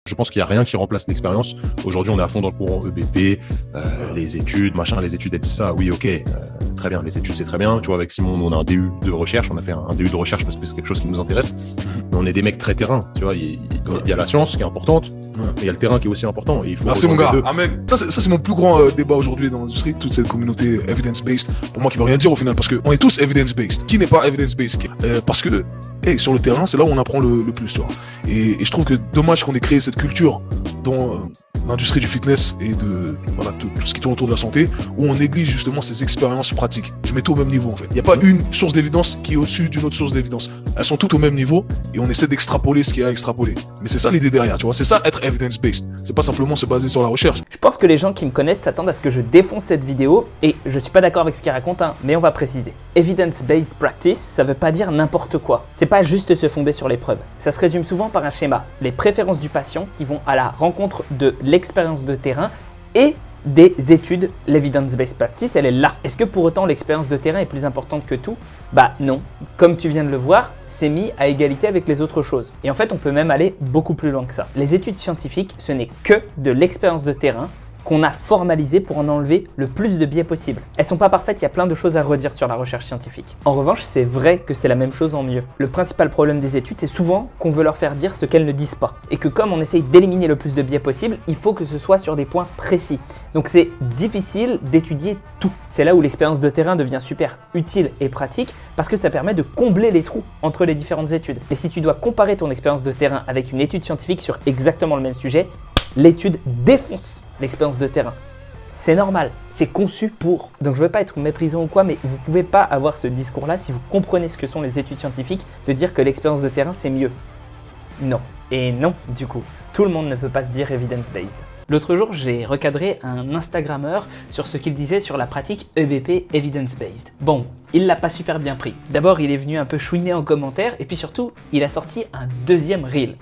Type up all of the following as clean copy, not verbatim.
Je pense qu'il n'y a rien qui remplace l'expérience. Aujourd'hui, on est à fond dans le courant EBP, les études, machin, les études, elles disent ça. Oui, ok, très bien, les études, c'est très bien. Tu vois, avec Simon, on a un DU de recherche, on a fait un DU de recherche parce que c'est quelque chose qui nous intéresse. Mais on est des mecs très terrain, tu vois. Il y a la science qui est importante, mais il y a le terrain qui est aussi important. Et il faut Merci mon gars, amen. Ça c'est mon plus grand débat aujourd'hui dans l'industrie, toute cette communauté evidence-based, pour moi qui veut rien dire au final, parce qu'on est tous evidence-based. Qui n'est pas evidence-based? Parce que sur le terrain, c'est là où on apprend le plus, tu vois. Et je trouve que dommage qu'on ait créé cette culture dans l'industrie du fitness et de voilà, tout ce qui tourne autour de la santé, où on néglige justement ces expériences pratiques. Je mets tout au même niveau en fait. Il n'y a pas une source d'évidence qui est au-dessus d'une autre source d'évidence. Elles sont toutes au même niveau et on essaie d'extrapoler ce qu'il y a à extrapoler. Mais c'est ça l'idée derrière, tu vois. C'est ça être evidence-based. C'est pas simplement se baser sur la recherche. Je pense que les gens qui me connaissent s'attendent à ce que je défonce cette vidéo et je suis pas d'accord avec ce qu'il raconte, hein, mais on va préciser. Evidence-based practice, ça veut pas dire n'importe quoi. C'est pas juste se fonder sur les preuves. Ça se résume souvent par un schéma. Les préférences du patient qui vont à la rencontre de l'expérience de terrain et des études. L'evidence-based practice, elle est là. Est-ce que pour autant l'expérience de terrain est plus importante que tout? Bah non. Comme tu viens de le voir, c'est mis à égalité avec les autres choses. Et en fait, on peut même aller beaucoup plus loin que ça. Les études scientifiques, ce n'est que de l'expérience de terrain qu'on a formalisé pour en enlever le plus de biais possible. Elles sont pas parfaites, il y a plein de choses à redire sur la recherche scientifique. En revanche, c'est vrai que c'est la même chose en mieux. Le principal problème des études, c'est souvent qu'on veut leur faire dire ce qu'elles ne disent pas. Et que comme on essaye d'éliminer le plus de biais possible, il faut que ce soit sur des points précis. Donc c'est difficile d'étudier tout. C'est là où l'expérience de terrain devient super utile et pratique parce que ça permet de combler les trous entre les différentes études. Mais si tu dois comparer ton expérience de terrain avec une étude scientifique sur exactement le même sujet, l'étude défonce l'expérience de terrain. C'est normal, c'est conçu pour. Donc je ne veux pas être méprisant ou quoi, mais vous ne pouvez pas avoir ce discours-là si vous comprenez ce que sont les études scientifiques, de dire que l'expérience de terrain c'est mieux. Non. Et non, du coup, tout le monde ne peut pas se dire evidence-based. L'autre jour, j'ai recadré un Instagrammeur sur ce qu'il disait sur la pratique EBP evidence-based. Bon, il l'a pas super bien pris. D'abord, il est venu un peu chouiner en commentaire, et puis surtout, il a sorti un deuxième reel.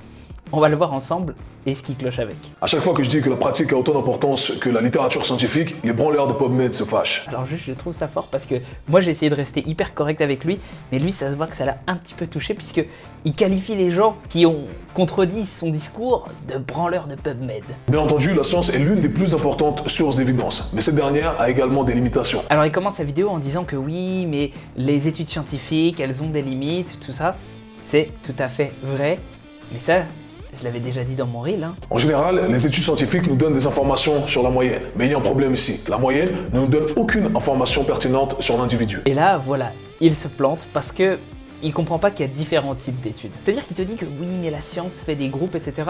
On va le voir ensemble et ce qui cloche avec. À chaque fois que je dis que la pratique a autant d'importance que la littérature scientifique, les branleurs de PubMed se fâchent. Alors juste, je trouve ça fort parce que moi j'ai essayé de rester hyper correct avec lui, mais lui ça se voit que ça l'a un petit peu touché puisque il qualifie les gens qui ont contredit son discours de branleurs de PubMed. Bien entendu, la science est l'une des plus importantes sources d'évidence, mais cette dernière a également des limitations. Alors il commence sa vidéo en disant que oui, mais les études scientifiques, elles ont des limites, tout ça. C'est tout à fait vrai, mais ça, je l'avais déjà dit dans mon reel. En général, les études scientifiques nous donnent des informations sur la moyenne. Mais il y a un problème ici. La moyenne ne nous donne aucune information pertinente sur l'individu. Et là, voilà, il se plante parce que il comprend pas qu'il y a différents types d'études. C'est-à-dire qu'il te dit que oui, mais la science fait des groupes, etc.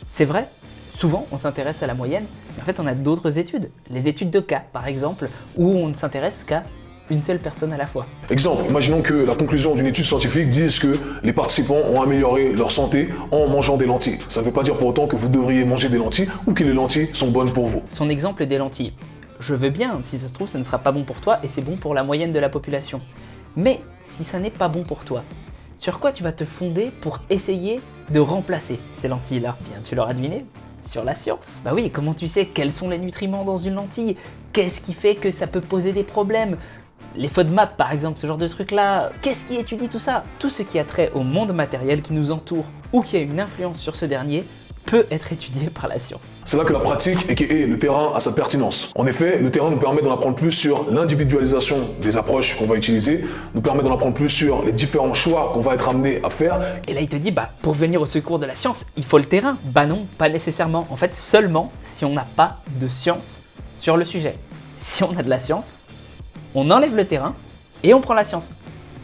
C'est vrai. Souvent, on s'intéresse à la moyenne, mais en fait, on a d'autres études. Les études de cas, par exemple, où on ne s'intéresse qu'à une seule personne à la fois. Exemple, imaginons que la conclusion d'une étude scientifique dise que les participants ont amélioré leur santé en mangeant des lentilles. Ça ne veut pas dire pour autant que vous devriez manger des lentilles ou que les lentilles sont bonnes pour vous. Son exemple est des lentilles. Je veux bien, si ça se trouve, ça ne sera pas bon pour toi et c'est bon pour la moyenne de la population. Mais si ça n'est pas bon pour toi, sur quoi tu vas te fonder pour essayer de remplacer ces lentilles-là? Bien, tu l'auras deviné, sur la science. Bah oui, comment tu sais quels sont les nutriments dans une lentille? Qu'est-ce qui fait que ça peut poser des problèmes? Les FODMAP par exemple, ce genre de truc là, qu'est-ce qui étudie tout ça? Tout ce qui a trait au monde matériel qui nous entoure ou qui a une influence sur ce dernier peut être étudié par la science. C'est là que la pratique et le terrain a sa pertinence. En effet, le terrain nous permet d'en apprendre plus sur l'individualisation des approches qu'on va utiliser, nous permet d'en apprendre plus sur les différents choix qu'on va être amené à faire. Et là il te dit, bah pour venir au secours de la science, il faut le terrain. Bah non, pas nécessairement. En fait, seulement si on n'a pas de science sur le sujet. Si on a de la science, on enlève le terrain et on prend la science.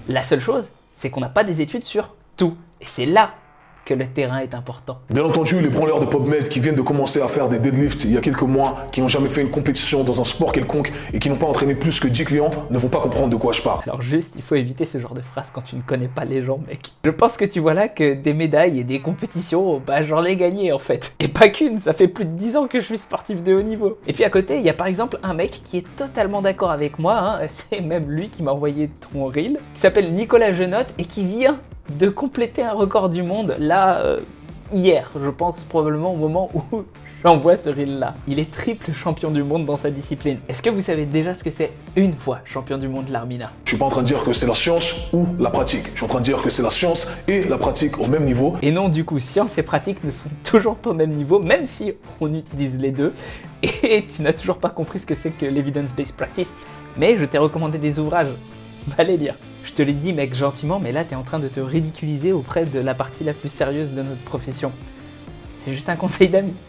La seule chose, c'est qu'on n'a pas des études sur tout. Et c'est là que le terrain est important. Bien entendu, les branleurs de PubMed qui viennent de commencer à faire des deadlifts il y a quelques mois, qui n'ont jamais fait une compétition dans un sport quelconque et qui n'ont pas entraîné plus que 10 clients, ne vont pas comprendre de quoi je parle. Alors juste, il faut éviter ce genre de phrase quand tu ne connais pas les gens, mec. Je pense que tu vois là que des médailles et des compétitions, bah j'en ai gagné en fait. Et pas qu'une, ça fait plus de 10 ans que je suis sportif de haut niveau. Et puis à côté, il y a par exemple un mec qui est totalement d'accord avec moi, c'est même lui qui m'a envoyé ton reel, qui s'appelle Nicolas Genotte et qui vient de compléter un record du monde là hier, je pense probablement au moment où j'envoie ce reel-là. Il est triple champion du monde dans sa discipline. Est-ce que vous savez déjà ce que c'est une fois champion du monde de l'Armina? Je suis pas en train de dire que c'est la science ou la pratique. Je suis en train de dire que c'est la science et la pratique au même niveau. Et non, du coup, science et pratique ne sont toujours pas au même niveau, même si on utilise les deux. Et tu n'as toujours pas compris ce que c'est que l'evidence-based practice. Mais je t'ai recommandé des ouvrages. Va les lire. Je te l'ai dit, mec, gentiment, mais là, t'es en train de te ridiculiser auprès de la partie la plus sérieuse de notre profession. C'est juste un conseil d'amis.